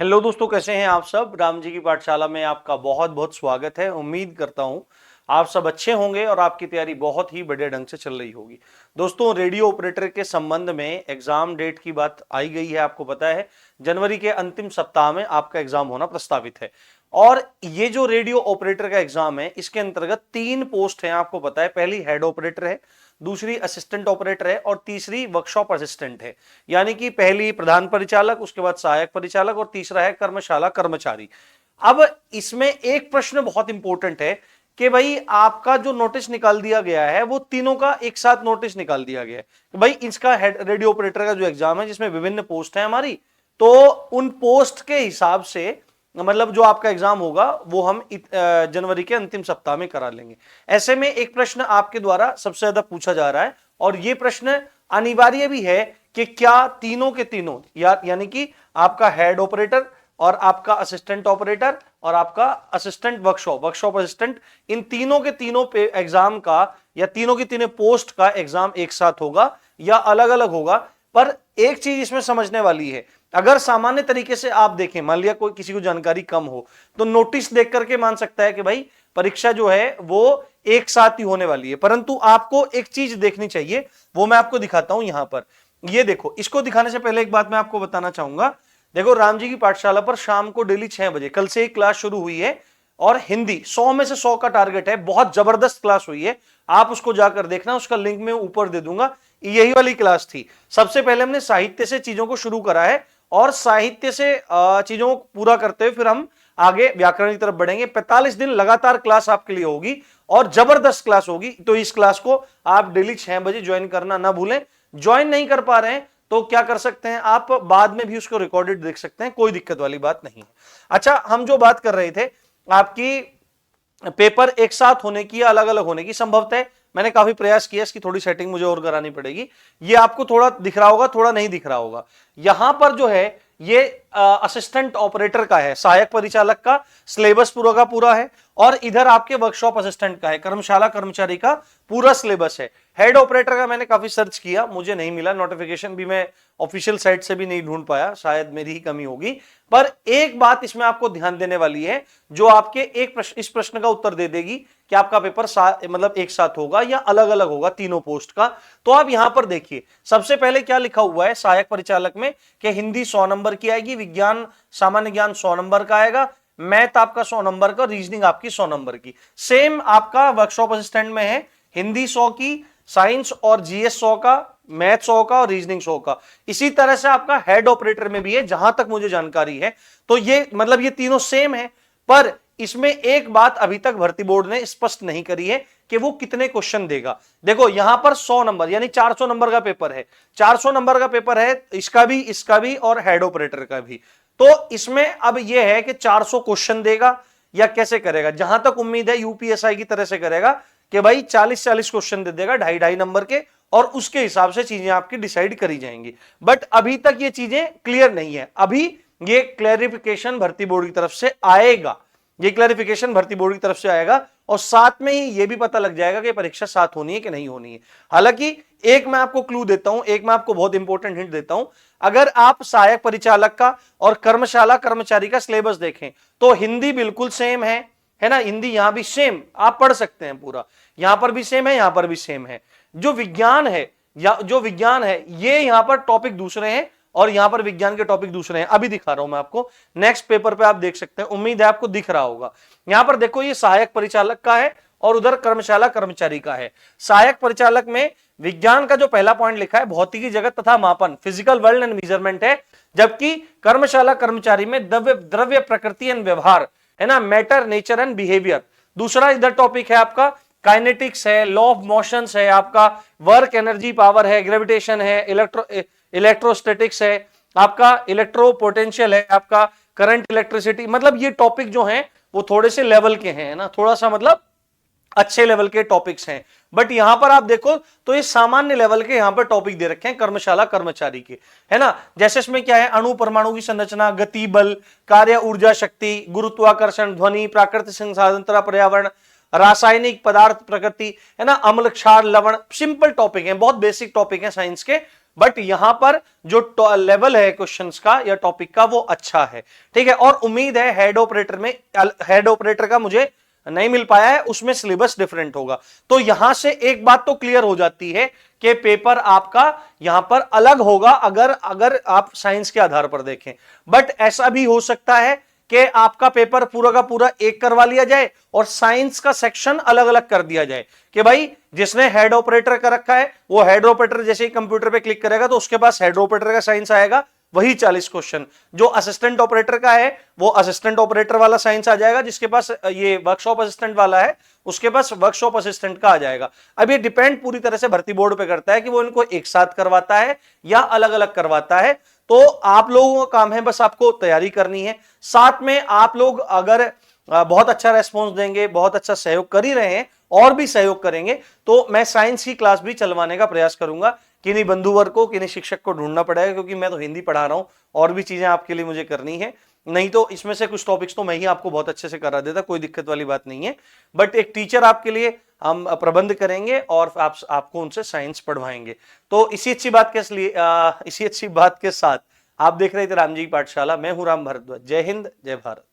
Hello दोस्तों, कैसे हैं आप सब। राम जी की पाठशाला में आपका बहुत बहुत स्वागत है। उम्मीद करता हूं आप सब अच्छे होंगे और आपकी तैयारी बहुत ही बढ़िया ढंग से चल रही होगी। दोस्तों, रेडियो ऑपरेटर के संबंध में एग्जाम डेट की बात आई गई है। आपको पता है जनवरी के अंतिम सप्ताह में आपका एग्जाम होना प्रस्तावित है। और ये जो रेडियो ऑपरेटर का एग्जाम है, इसके अंतर्गत 3 पोस्ट हैं। आपको पता है, पहली हेड ऑपरेटर है, दूसरी असिस्टेंट ऑपरेटर है और तीसरी वर्कशॉप असिस्टेंट है। यानी कि पहली प्रधान परिचालक, उसके बाद सहायक परिचालक और तीसरा है कर्मशाला कर्मचारी। अब इसमें एक प्रश्न बहुत इंपॉर्टेंट है कि भाई आपका जो नोटिस निकाल दिया गया है वो तीनों का एक साथ नोटिस निकाल दिया गया है कि भाई इसका हेड रेडियो ऑपरेटर का जो एग्जाम है जिसमें विभिन्न पोस्ट है हमारी, तो उन पोस्ट के हिसाब से मतलब जो आपका एग्जाम होगा वो हम जनवरी के अंतिम सप्ताह में करा लेंगे। ऐसे में एक प्रश्न आपके द्वारा सबसे ज्यादा पूछा जा रहा है और ये प्रश्न अनिवार्य भी है कि क्या तीनों के तीनों यानी कि आपका हेड ऑपरेटर और आपका असिस्टेंट ऑपरेटर और आपका असिस्टेंट वर्कशॉप असिस्टेंट, इन तीनों के तीनों पे एग्जाम का या तीनों की तीनों पोस्ट का एग्जाम एक साथ होगा या अलग अलग होगा। पर एक चीज इसमें समझने वाली है, अगर सामान्य तरीके से आप देखें, मान लिया कोई किसी को जानकारी कम हो तो नोटिस देख करके मान सकता है कि भाई परीक्षा जो है वो एक साथ ही होने वाली है। परंतु आपको एक चीज देखनी चाहिए, वो मैं आपको दिखाता हूं यहां पर। ये देखो, इसको दिखाने से पहले एक बात मैं आपको बताना चाहूंगा। देखो, राम जी की पाठशाला पर शाम को डेली 6 बजे कल से ही क्लास शुरू हुई है और हिंदी 100 में से 100 का टारगेट है। बहुत जबरदस्त क्लास हुई है, आप उसको जाकर देखना, उसका लिंक मैं ऊपर दे दूंगा। यही वाली क्लास थी। सबसे पहले हमने साहित्य से चीजों को शुरू करा है और साहित्य से चीजों को पूरा करते हुए फिर हम आगे व्याकरण की तरफ बढ़ेंगे। 45 दिन लगातार क्लास आपके लिए होगी और जबरदस्त क्लास होगी। तो इस क्लास को आप डेली 6 बजे ज्वाइन करना ना भूलें। ज्वाइन नहीं कर पा रहे हैं तो क्या कर सकते हैं, आप बाद में भी उसको रिकॉर्डेड देख सकते हैं, कोई दिक्कत वाली बात नहीं है। अच्छा, हम जो बात कर रहे थे आपकी पेपर एक साथ होने की या अलग अलग होने की, संभवतः मैंने काफी प्रयास किया, इसकी थोड़ी सेटिंग मुझे और करानी पड़ेगी। ये आपको थोड़ा दिख रहा होगा, थोड़ा नहीं दिख रहा होगा। यहां पर जो है ये असिस्टेंट ऑपरेटर का है, सहायक परिचालक का सिलेबस पूरा का पूरा है और इधर आपके वर्कशॉप असिस्टेंट का है, कर्मशाला कर्मचारी का पूरा सिलेबस है। हेड ऑपरेटर का मैंने काफी सर्च किया, मुझे नहीं मिला, नोटिफिकेशन भी मैं ऑफिशियल साइट से भी नहीं ढूंढ पाया, शायद मेरी ही कमी होगी। पर एक बात इसमें आपको ध्यान देने वाली है जो आपके इस प्रश्न का उत्तर दे देगी कि आपका पेपर मतलब एक साथ होगा या अलग अलग होगा तीनों पोस्ट का। तो आप यहां पर देखिए, सबसे पहले क्या लिखा हुआ है सहायक परिचालक में कि हिंदी 100 नंबर की आएगी, विज्ञान सामान्य ज्ञान 100 नंबर का आएगा, मैथ आपका 100 नंबर का, रीजनिंग आपकी 100 नंबर की। सेम आपका वर्कशॉप असिस्टेंट में है, हिंदी 100 की, साइंस और जीएस 100 का, मैथ 100 का और रीजनिंग 100 का। इसी तरह से आपका हेड ऑपरेटर में भी है, जहां तक मुझे जानकारी है। तो ये मतलब ये तीनों सेम है, पर इसमें एक बात अभी तक भर्ती बोर्ड ने स्पष्ट नहीं करी है कि वो कितने क्वेश्चन देगा। देखो, यहां पर 100 नंबर यानी 400 नंबर का पेपर है, 400 नंबर का पेपर है, इसका भी और हेड ऑपरेटर का भी। तो इसमें अब यह है कि 400 क्वेश्चन देगा या कैसे करेगा। जहां तक उम्मीद है यूपीएसआई की तरह से करेगा कि भाई 40-40 क्वेश्चन दे देगा 2.5-2.5 नंबर के और उसके हिसाब से चीजें आपकी डिसाइड करी जाएंगी। बट अभी तक ये चीजें क्लियर नहीं है, अभी ये क्लैरिफिकेशन भर्ती बोर्ड की तरफ से आएगा, ये क्लैरिफिकेशन भर्ती बोर्ड की तरफ से आएगा और साथ में ही ये भी पता लग जाएगा कि परीक्षा साथ होनी है कि नहीं होनी है। हालांकि एक मैं आपको क्लू देता हूं, एक मैं आपको बहुत इंपॉर्टेंट हिंट देता हूं। अगर आप सहायक परिचालक का और कर्मशाला कर्मचारी का सिलेबस देखें तो हिंदी बिल्कुल सेम है ना, हिंदी यहां भी सेम आप पढ़ सकते हैं पूरा, यहां पर भी सेम है, यहां पर भी सेम है। जो विज्ञान है ये यहां पर टॉपिक दूसरे हैं और यहां पर विज्ञान के टॉपिक दूसरे हैं। अभी दिखा रहा हूं मैं आपको, नेक्स्ट पेपर पे आप देख सकते हैं, उम्मीद है आपको दिख रहा होगा। यहां पर देखो, ये सहायक परिचालक का है और उधर कर्मशाला कर्मचारी का है। सहायक परिचालक में विज्ञान का जो पहला पॉइंट लिखा है भौतिकी जगत तथा मापन, फिजिकल वर्ल्ड एंड मेजरमेंट है, जबकि कर्मशाला कर्मचारी में द्रव्य प्रकृति एंड व्यवहार है ना, मैटर नेचर एंड बिहेवियर। दूसरा इधर टॉपिक है आपका काइनेटिक्स है, लॉ ऑफ मोशंस है, आपका वर्क एनर्जी पावर है, ग्रेविटेशन है, इलेक्ट्रोस्टैटिक्स है, आपका इलेक्ट्रो पोटेंशियल है, आपका करंट इलेक्ट्रिसिटी। मतलब ये टॉपिक जो हैं वो थोड़े से लेवल के हैं ना, थोड़ा सा मतलब अच्छे लेवल के टॉपिक्स हैं। बट यहां पर आप देखो तो ये सामान्य लेवल के यहां पर टॉपिक दे रखे हैं कर्मशाला कर्मचारी के, है ना। जैसे इसमें क्या है, अणु परमाणु की संरचना, गति बल, कार्य ऊर्जा शक्ति, गुरुत्वाकर्षण, ध्वनि, प्राकृतिक संसाधन तथा पर्यावरण, रासायनिक पदार्थ प्रकृति, है ना, अम्ल क्षार लवण। सिंपल टॉपिक है, बहुत बेसिक टॉपिक है साइंस के, बट यहां पर जो लेवल है क्वेश्चंस का या टॉपिक का वो अच्छा है, ठीक है। और उम्मीद है हेड ऑपरेटर में, हेड ऑपरेटर का मुझे नहीं मिल पाया है, उसमें सिलेबस डिफरेंट होगा। तो यहां से एक बात तो क्लियर हो जाती है कि पेपर आपका यहां पर अलग होगा अगर अगर आप साइंस के आधार पर देखें। बट ऐसा भी हो सकता है कि आपका पेपर पूरा का पूरा एक करवा लिया जाए और साइंस का सेक्शन अलग अलग कर दिया जाए कि भाई जिसने हेड ऑपरेटर का रखा है वो हेड ऑपरेटर जैसे ही कंप्यूटर पे क्लिक करेगा तो उसके पास हेड ऑपरेटर का साइंस आएगा, वही 40 क्वेश्चन। जो असिस्टेंट ऑपरेटर का है वो असिस्टेंट ऑपरेटर वाला साइंस आ जाएगा, जिसके पास ये वर्कशॉप असिस्टेंट वाला है उसके पास वर्कशॉप असिस्टेंट का आ जाएगा। अब ये डिपेंड पूरी तरह से भर्ती बोर्ड पे करता है कि वो इनको एक साथ करवाता है या अलग अलग करवाता है। तो आप लोगों का काम है बस आपको तैयारी करनी है। साथ में आप लोग अगर बहुत अच्छा रेस्पॉन्स देंगे, बहुत अच्छा सहयोग कर ही रहे हैं और भी सहयोग करेंगे, तो मैं साइंस की क्लास भी चलवाने का प्रयास करूंगा। किन्हीं बंधुवर को, किन्हीं शिक्षक को ढूंढना पड़ेगा, क्योंकि मैं तो हिंदी पढ़ा रहा हूं और भी चीजें आपके लिए मुझे करनी है। नहीं तो इसमें से कुछ टॉपिक्स तो मैं ही आपको बहुत अच्छे से करा देता, कोई दिक्कत वाली बात नहीं है। बट एक टीचर आपके लिए हम प्रबंध करेंगे और आपको उनसे साइंस पढ़वाएंगे। तो इसी अच्छी बात के साथ आप देख रहे थे राम जी की पाठशाला। मैं हूं राम भारद्वाज। जय हिंद, जय भारत।